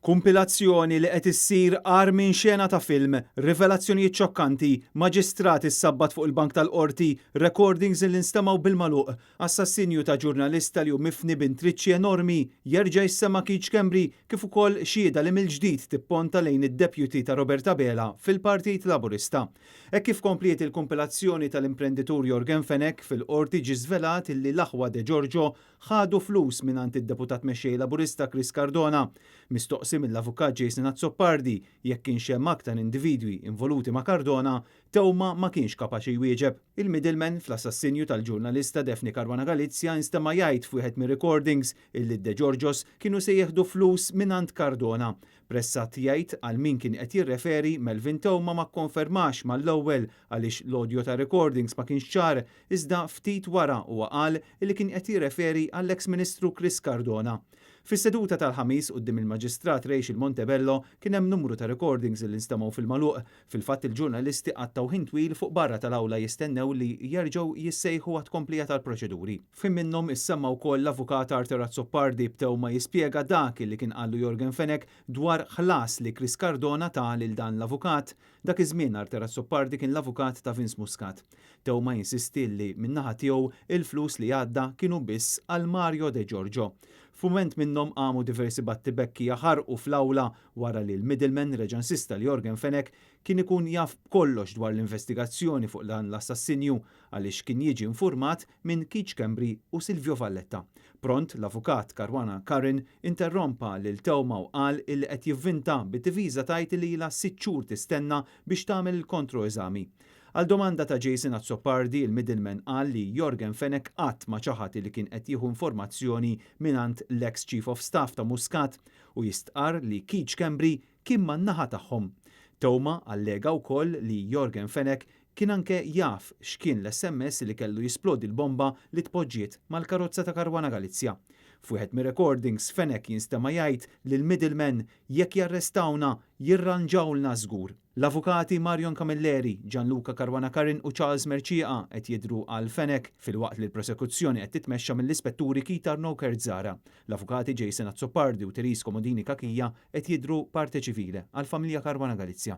Kumpilazzjoni li qed issir għar minn xena ta' film, rivelazzjonijiet ċokkanti, maġistrat issabbat fuq il-bank tal-qorti, recordings li nstemaw bil-maluq, assassinju ta' ġurnalista li hu mifni b'intriċċi enormi, jerġa' jissema Keith Schembri kif ukoll xhieda li mill-ġdid tipponta lejn id-deputy ta' Roberta Bela fil-Partit Laburista. Hekk kif kompliet il-kumpilazzjoni tal-imprenditur Jorgen Fenek fil-qorti ġie żvelat illi l-aħwa De Giorgio ħadu flus mingħand id-deputat mexxej Laburista Chris Cardona. Mistoqsi mill-avukat Jason Azzopardi jekk kienx hemm aktar individwi involuti ma' Cardona, tewma ma kienx kapaċi jwieġeb. Il-middleman fl-assassinju tal-ġurnalista Daphne Caruana Galizia instema' jgħid f'wieħed mir-recordings illi De Giorgios kienu se jieħdu flus mingħand Cardona. Pressat jgħid għal min kien qed jirreferi Melvin Tewma ma kkonfermax mal-ewwel għaliex l-audio ta' recordings ma kienx ċar iżda ftit wara huwa qal li kien qed jirreferi għall-eks Ministru Chris Cardona. Fis-seduta tal-ħamis quddiem il-Maġistrat Rachel Montebello kien hemm numru ta' recordings li nstemaw fil-magħluq. Fil-fatt il-ġurnalisti qattaw ħin twil fuq barra tal-awla jistennew li jerġgħu jissejħu għad komplija tal-proċeduri. F'im minnhom issemma wkoll l-avukat Arthur Azzopardi b'tewma jispjega dak li kien qallu Jorgen Fenek dwar ħlas li Chris Cardona ta' lil dan l-avukat. Dak iż-żmien Arthur Azzopardi kien l-avukat ta' Vince Muscat. Tewma jinsisti li min-naħa tiegħu il-flus li għadda kienu biss għal Mario De Giorgio. F'mument minnhom qamu diversi battibekki jaħarqu fl-awla wara li l-middleman reġansista li Jorgen Fenek kien ikun jaf kollox dwar l-investigazzjoni fuq dan l-assassinju għaliex kien jiġi infurmat minn Keith Schembri u Silvio Valletta. Pront l-avukat Caruana Karin interrompa lil Tewma u qal il qed jivvinta bit-diviża tajt li ilha 6 xhur tistenna biex tagħmel il-kontroeżami. Għal domanda ta' Jason Azzopardi, il-middleman qal li Jorgen Fenek qatt ma ċaħat li kien qed jieħu informazzjoni mingħand l-ex Chief of Staff ta' Muscat u jistqar li Keith Schembri kien man-naħa tagħhom. Tewma allega wkoll li Jorgen Fenek kien anke jaf x'kien l-SMS li kellu jisplodi l-bomba li tpoġġiet mal-karozza ta' Caruana Galizia. F'wieħed mir-recordings Fenek jinstema' jgħid li l-middleman jekk jarrestawna jirranġawlna żgur. L-avukati Marion Camilleri, Gianluca Caruana Karin u Charles Merċieqa qed jidhru għal Fenek filwaqt li l-prosekuzzjoni qed titmexxa mill-ispetturi Keith Arnaud Kertzara. L-avukati Jason Azzopardi u Therese Comodini Kakija qed jidhru parte ċivile għall-familja Caruana Galizia.